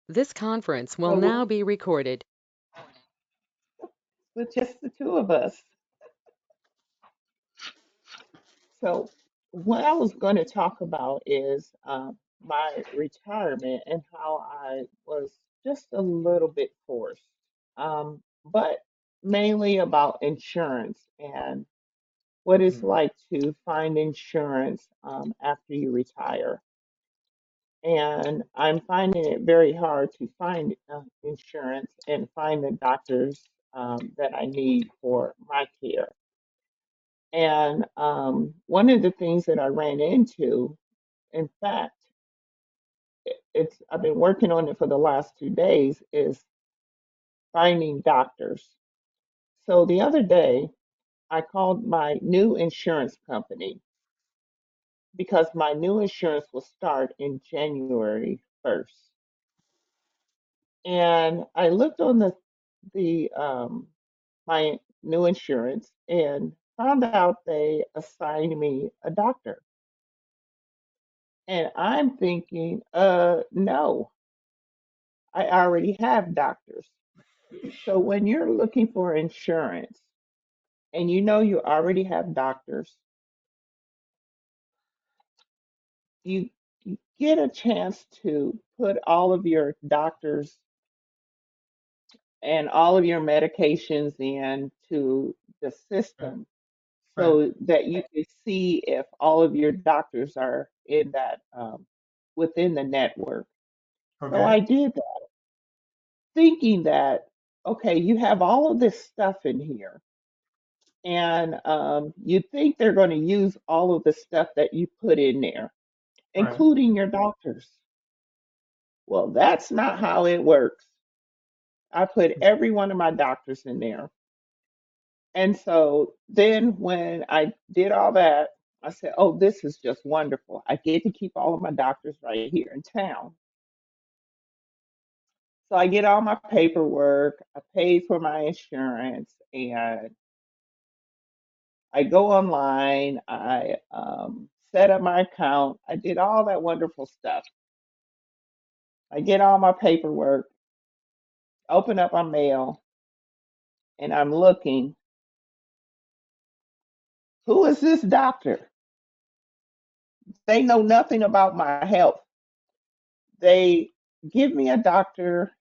This conference will So now be recorded. with just the two of us. So what I was going to talk about is my retirement and how I was just a little bit forced, but mainly about insurance and what it's Mm, like to find insurance after you retire. And I'm finding it very hard to find insurance and find the doctors that I need for my care. And one of the things that I ran into, in fact, it's I've been working on it for the last 2 days, is finding doctors. So the other day, I called my new insurance company because my new insurance will start in January 1st. And I looked on the my new insurance and found out they assigned me a doctor. And I'm thinking, no, I already have doctors. So when you're looking for insurance and you know you already have doctors, you, you get a chance to put all of your doctors and all of your medications into the right, system right. so that you can see if all of your doctors are in that within the network. So Okay, I did that, thinking that okay, you have all of this stuff in here, and you think they're going to use all of the stuff that you put in there, right. including your doctors. Well, that's not how it works. I put every one of my doctors in there. And so then when I did all that, I said, oh, this is just wonderful. I get to keep all of my doctors right here in town. So I get all my paperwork, I paid for my insurance, and I go online, I set up my account, I did all that wonderful stuff. I get all my paperwork, open up my mail, and I'm looking, who is this doctor? They know nothing about my health. They give me a doctor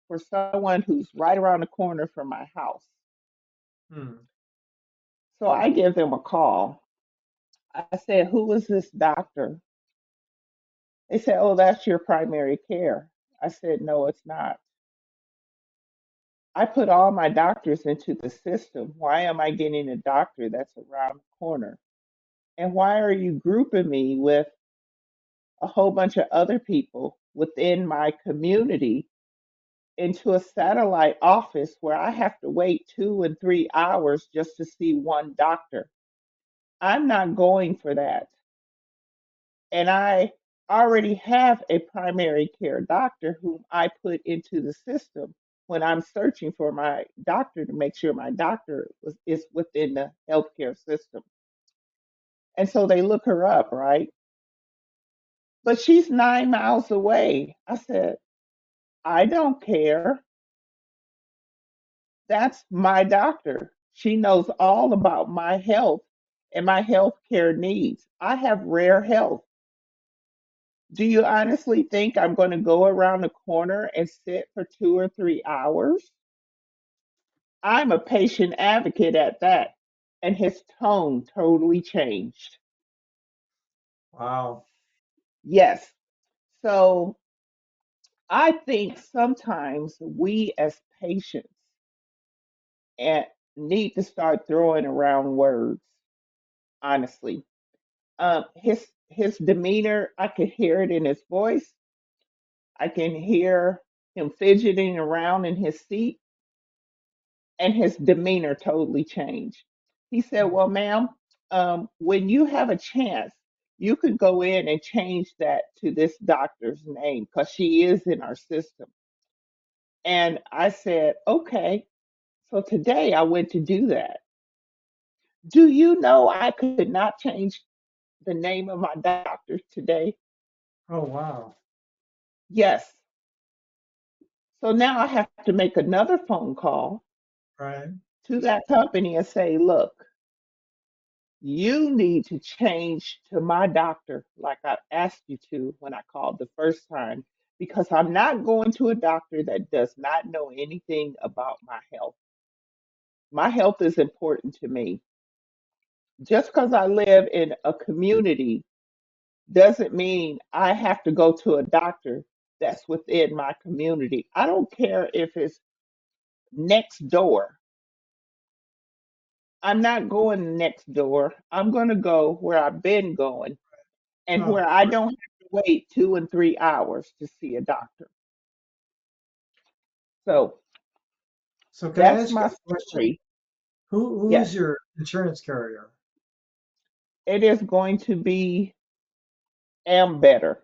for someone who's right around the corner from my house. Mm, So I give them a call. I said, who is this doctor? They said, oh, that's your primary care. I said, no, it's not. I put all my doctors into the system. Why am I getting a doctor that's around the corner? And why are you grouping me with a whole bunch of other people within my community into a satellite office where I have to wait 2 and 3 hours just to see one doctor? I'm not going for that. And I already have a primary care doctor whom I put into the system when I'm searching for my doctor to make sure my doctor is within the healthcare system. And so they look her up, right? But she's 9 miles away. I said, I don't care. That's my doctor. She knows all about my health and my health care needs. I have rare health. Do you honestly think I'm going to go around the corner and sit for 2 or 3 hours? I'm a patient advocate at that. And his tone totally changed. wow. Yes. So I think sometimes we as patients and need to start throwing around words, honestly. His demeanor, I could hear it in his voice. I can hear him fidgeting around in his seat, and his demeanor totally changed. He said, Mm, well, ma'am, when you have a chance, you could go in and change that to this doctor's name because she is in our system. And I said, okay. So today I went to do that. Do you know I could not change the name of my doctor today? oh, wow. Yes. So now I have to make another phone call Right. to that company and say, look, you need to change to my doctor like I asked you to when I called the first time, because I'm not going to a doctor that does not know anything about my health. My health is important to me. Just because I live in a community doesn't mean I have to go to a doctor that's within my community. I don't care if it's next door. I'm not going next door. I'm going to go where I've been going and Oh, where I don't have to wait 2 and 3 hours to see a doctor. So so can I that's ask you my a question? story. Who's Yes, your insurance carrier? it is going to be am better.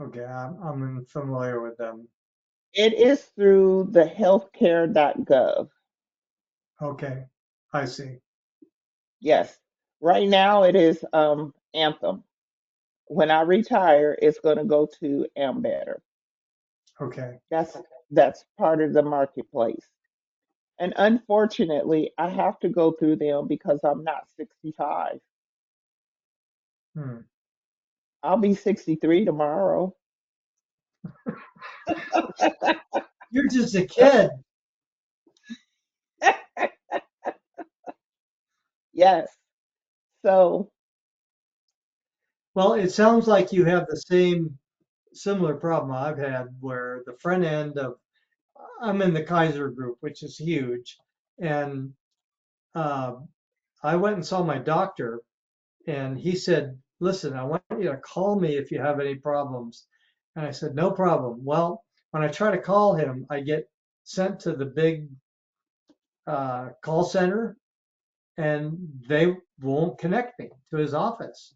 Okay, I'm familiar with them. It is through the healthcare.gov. Okay, I see. Yes. Right now it is Anthem. When I retire, it's going to go to am better. Okay. That's part of the marketplace. And unfortunately, I have to go through them because I'm not 65. Hmm. I'll be 63 tomorrow. You're just a kid. Yes. So, Well, it sounds like you have the same similar problem I've had where the front end of I'm in the Kaiser group, which is huge, and uh, I went and saw my doctor, and he said, "Listen, I want you to call me if you have any problems." And I said, "No problem." Well, when I try to call him, I get sent to the big call center, and they won't connect me to his office.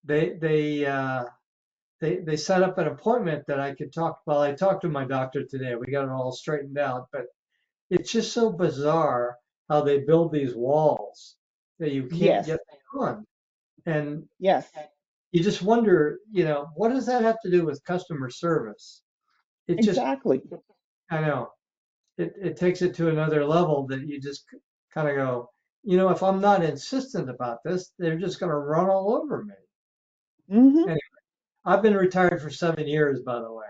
They they uh, they set up an appointment that I could talk. Well, I talked to my doctor today. We got it all straightened out, but it's just so bizarre how they build these walls that you can't yes, get on. And yes, you just wonder, what does that have to do with customer service? It just, exactly. I know, it takes it to another level that you just kind of go, if I'm not insistent about this, they're just going to run all over me. Hmm. Anyway, I've been retired for 7 years, by the way,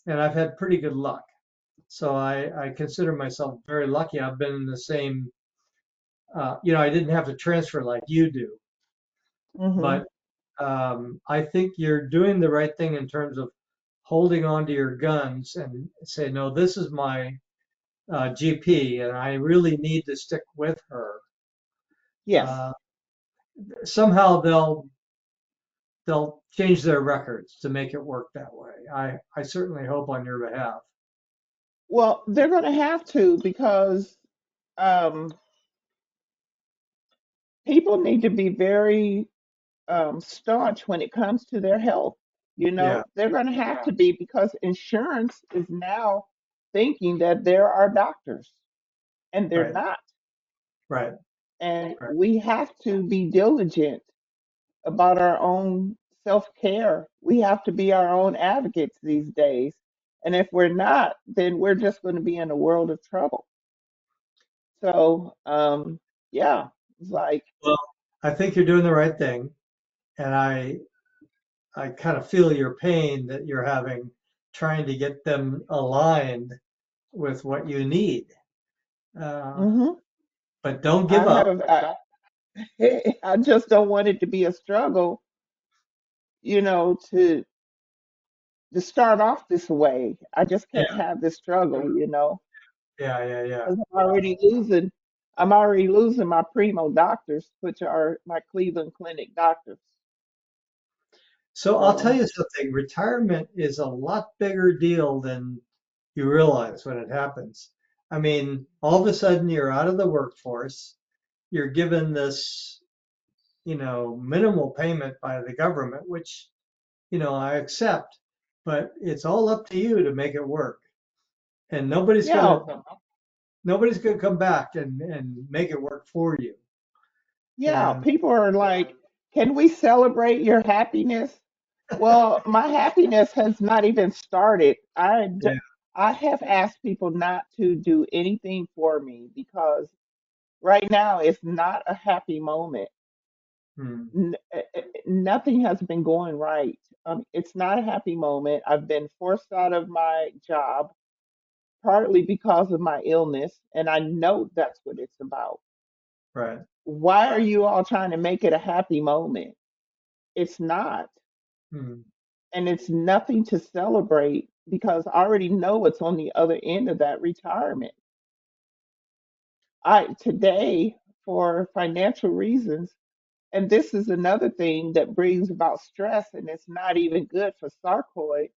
and I've had pretty good luck. So I consider myself very lucky. I've been in the same, I didn't have to transfer like you do, Hmm. but I think you're doing the right thing in terms of holding on to your guns and say, no, this is my GP, and I really need to stick with her. Yes. Uh, Somehow they'll change their records to make it work that way. I certainly hope on your behalf. Well, they're going to have to because um, people need to be very staunch when it comes to their health. Yeah, They're going to have to be because insurance is now thinking that there are doctors and they're right, not. right, And right. we have to be diligent about our own self care. We have to be our own advocates these days. And if we're not, then we're just going to be in a world of trouble. So, yeah, it's like, Well, I think you're doing the right thing, and I kind of feel your pain that you're having trying to get them aligned with what you need. Uh, hmm but don't I give up. have, I just don't want it to be a struggle, you know, to start off this way. I just Yeah, can't have this struggle, yeah, yeah, yeah. because I'm already losing my primo doctors, which are my Cleveland Clinic doctors. So I'll tell So, you something. Retirement is a lot bigger deal than you realize when it happens. I mean, all of a sudden you're out of the workforce. You're given this, minimal payment by the government, which, I accept, but it's all up to you to make it work. And yeah, nobody's gonna come back and make it work for you. yeah, And people are like, can we celebrate your happiness? Well, my happiness has not even started. yeah, I have asked people not to do anything for me because right now it's not a happy moment. Hmm. Nothing has been going right. It's not a happy moment. I've been forced out of my job partly because of my illness, and I know that's what it's about. Right. Why are you all trying to make it a happy moment? It's not. Hmm. And it's nothing to celebrate because I already know what's on the other end of that retirement. I today, for financial reasons, and this is another thing that brings about stress, and it's not even good for sarcoid.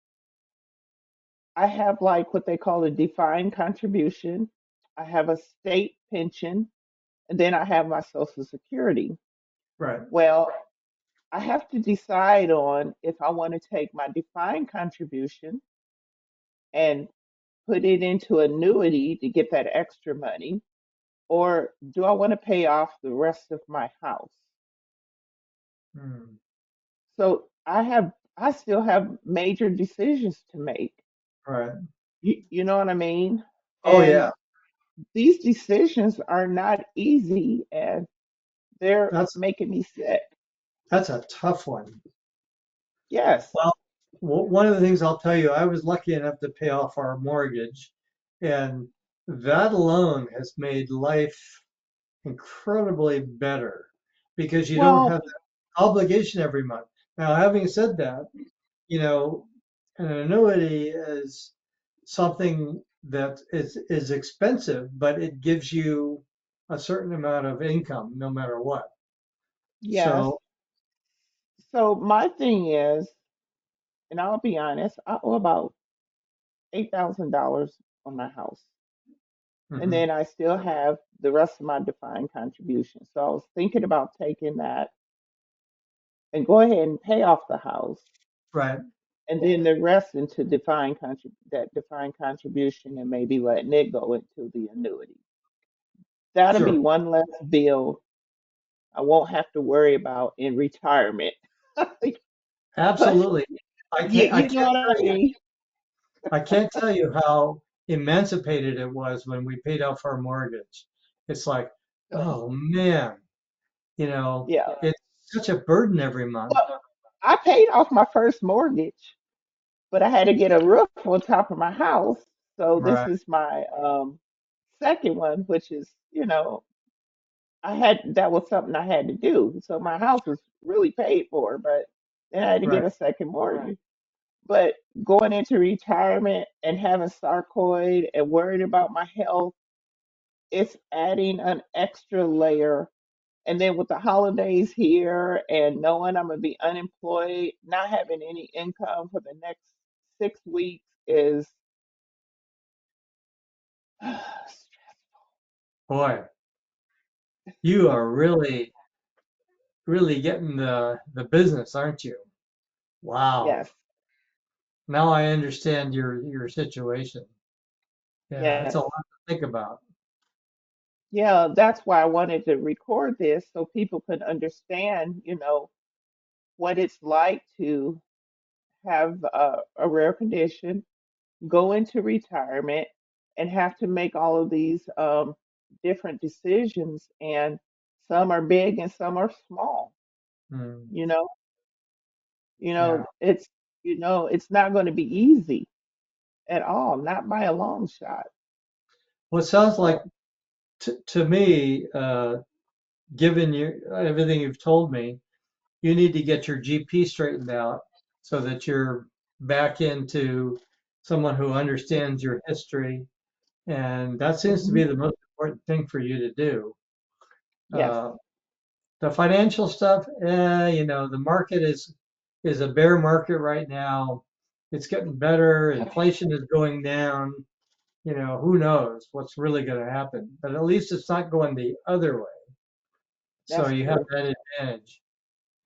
I have like what they call a defined contribution. I have a state pension, and then I have my Social Security. Right. Well, I have to decide on if I want to take my defined contribution and put it into annuity to get that extra money, or do I want to pay off the rest of my house? Hmm. So I still have major decisions to make. Right. You know what I mean? Oh And yeah. these decisions are not easy and they're That's making me sick. that's a tough one. Yes. Well, one of the things I'll tell you, I was lucky enough to pay off our mortgage, and that alone has made life incredibly better because you don't Well, have that obligation every month. Now, having said that, you know, an annuity is something that is expensive, but it gives you a certain amount of income no matter what. yes. So, So my thing is, and I'll be honest, I owe about $8,000 on my house. And mhm, then I still have the rest of my defined contribution. So I was thinking about taking that and go ahead and pay off the house, right, and then the rest into that defined contribution, and maybe letting it go into the annuity. That'll be sure, one less bill I won't have to worry about in retirement. But absolutely. I you know can't what tell I you mean? I can't tell you how emancipated it was when we paid off our mortgage. It's like, So, oh man, you know, yeah. it's such a burden every month. Well, I paid off my first mortgage, but I had to get a roof on top of my house. So this Right, is my second one, which is, I had that was something I had to do. So my house was really paid for, but then I had to get right. a second mortgage. But going into retirement and having sarcoid and worried about my health, it's adding an extra layer. And then with the holidays here and knowing I'm gonna be unemployed, not having any income for the next 6 weeks is Boy, you are really, really getting the business, aren't you? Wow. yes, Now I understand your situation. Yeah, it's a yes. lot to think about. Yeah, that's why I wanted to record this so people could understand, what it's like to have a rare condition, go into retirement, and have to make all of these different decisions. And some are big and some are small. Hmm. You know, Yeah. it's not going to be easy at all, not by a long shot. Well, it sounds like So, to me, given everything you've told me, you need to get your GP straightened out so that you're back into someone who understands your history. And that seems to mhm, be the most important thing for you to do. yes, Uh, the financial stuff, the market is a bear market right now. It's getting better. Inflation is going down. Who knows what's really going to happen? But at least it's not going the other way. So that's you have true. that advantage.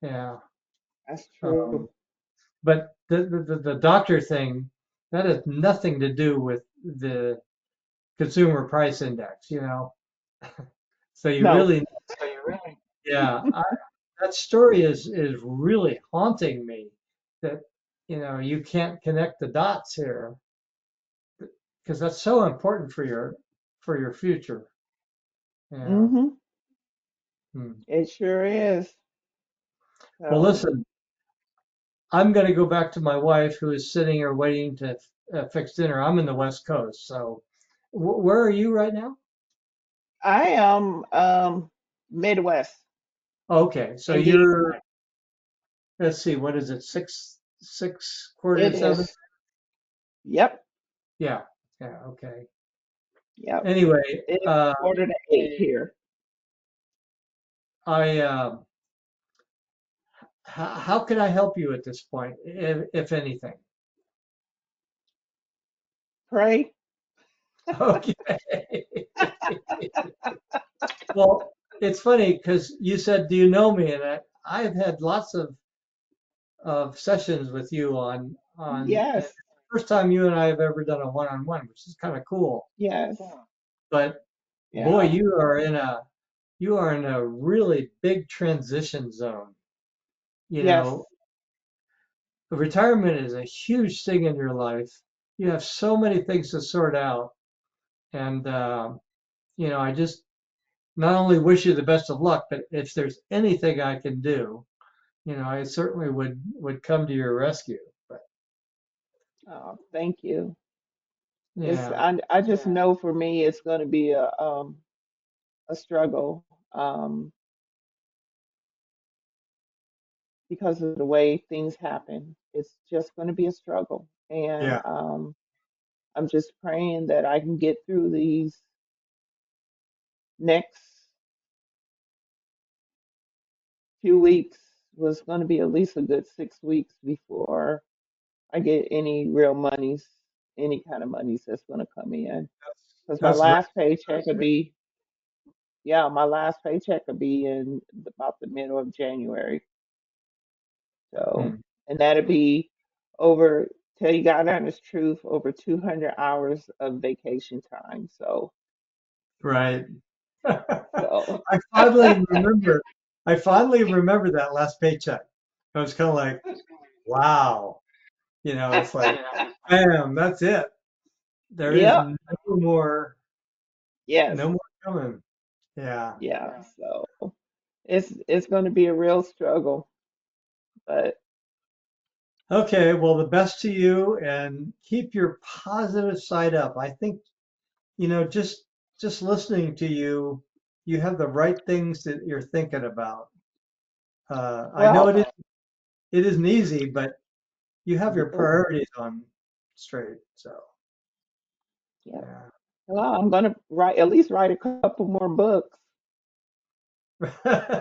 Yeah. That's true. Um, But the doctor thing, that has nothing to do with the consumer price index. So you No, really, yeah, that story is really haunting me that, you can't connect the dots here. because that's so important for your future. Yeah. Hmm. Hmm. It sure is. Well, So listen, I'm going to go back to my wife who is sitting here waiting to fix dinner. I'm in the West Coast, so where are you right now? I am Midwest, Okay, so Indiana. you're, let's see, what is it, quarter It to seven? is. Yep. Yeah, yeah, okay. Yep. Anyway, It is quarter to eight here. I how can I help you at this point, if anything? Pray. Okay. Well, it's funny because you said, "Do you know me?" And I've had lots of sessions with you and Yes. first time you and I have ever done a one-on-one, which is kind of cool. Yes. But boy, Yeah. you are in a really big transition zone. You Yes. know, retirement is a huge thing in your life. You have so many things to sort out, and I just not only wish you the best of luck, but if there's anything I can do, I certainly would come to your rescue. But Oh, thank you. It's yeah, I just know for me it's going to be a struggle because of the way things happen. It's just going to be a struggle, and yeah, I'm just praying that I can get through these next few weeks. Was going to be at least a good 6 weeks before I get any real monies, any kind of monies that's going to come in. Because my that's very last paycheck would be, yeah, my last paycheck would be in about the middle of January. So, hmm, and that'd be over, tell you God honest truth, over 200 hours of vacation time. right. So, I finally remember. I finally remember that last paycheck. I was kind of like, wow. It's like, bam, that's it. There is yep, yes, no more coming. Yeah. yeah. So it's going to be a real struggle, but Okay. Well, the best to you, and keep your positive side up. I think, just listening to you, you have the right things that you're thinking about. I know well, it isn't easy, but you have your nope, priorities on straight. So, yeah. yeah. Well, I'm going to write at least write a couple more books.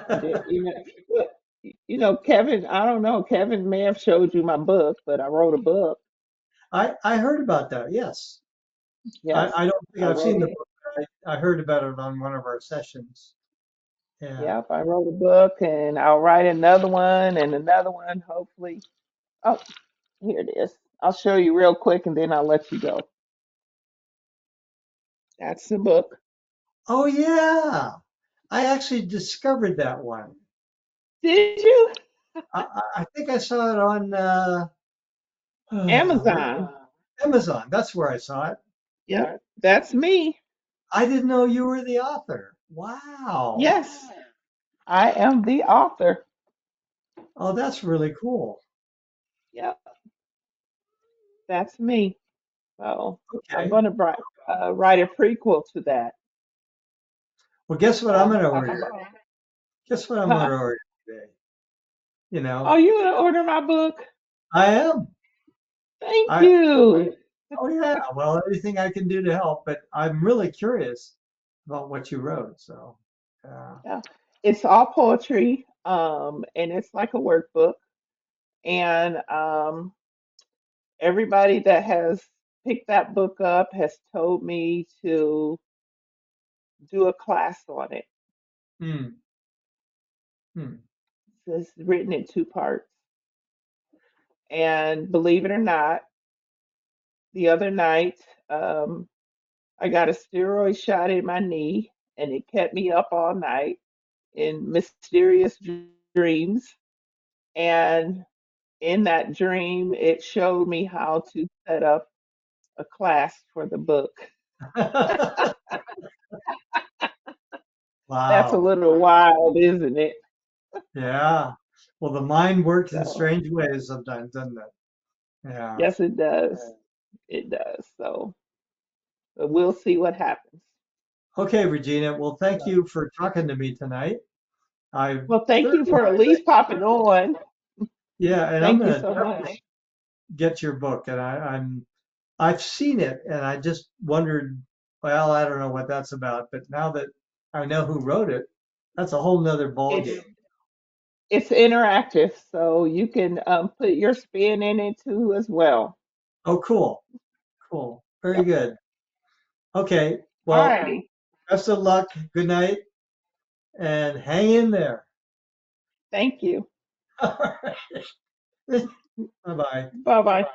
And then even, well, Kevin, I don't know. Kevin may have showed you my book, but I wrote a book. I heard about that. Yes. Yes, I don't think I I've wrote seen a the book. book. I heard about it on one of our sessions. Yeah. Yep, I wrote a book, and I'll write another one and another one, hopefully. Oh, here it is. I'll show you real quick, and then I'll let you go. That's the book. Oh yeah. I actually discovered that one. Did you? I think I saw it on Amazon. Amazon. That's where I saw it. Yep, that's me. I didn't know you were the author. Wow. Yes, I am the author. Oh, that's really cool. Yep, that's me. So I'm Okay. going to write a prequel to that. Well, guess what I'm gonna order? About, Guess what I'm gonna huh? order today? You Oh, know, you going to order my book? I am. Thank I you. Oh yeah. Well, anything I can do to help, but I'm really curious about what you wrote. So, Yeah, it's all poetry, and it's like a workbook. And everybody that has picked that book up has told me to do a class on it. hmm, hmm, So it's written in two parts. And believe it or not, the other night, um, I got a steroid shot in my knee, and it kept me up all night in mysterious dreams. And in that dream, it showed me how to set up a class for the book. That's a Wow. little wild, isn't it? Yeah. Well, the mind works in So, strange ways sometimes, doesn't it? Yeah. yes, it does. It does. So, but we'll see what happens. Okay, Regina. Well, thank you for talking to me tonight. I Well, thank you thoroughly, for at least popping on. yeah, and I'm Thank you gonna so much. get your book, and I've seen it, and I just wondered, well, I don't know what that's about, but now that I know who wrote it, that's a whole nother It's ballgame. it's interactive, so you can put your spin in it too as well. Oh, cool, cool, very Yep. good. Okay, All well, righty. best of luck, good night, and hang in there. Thank you. All right. Bye bye. Bye bye.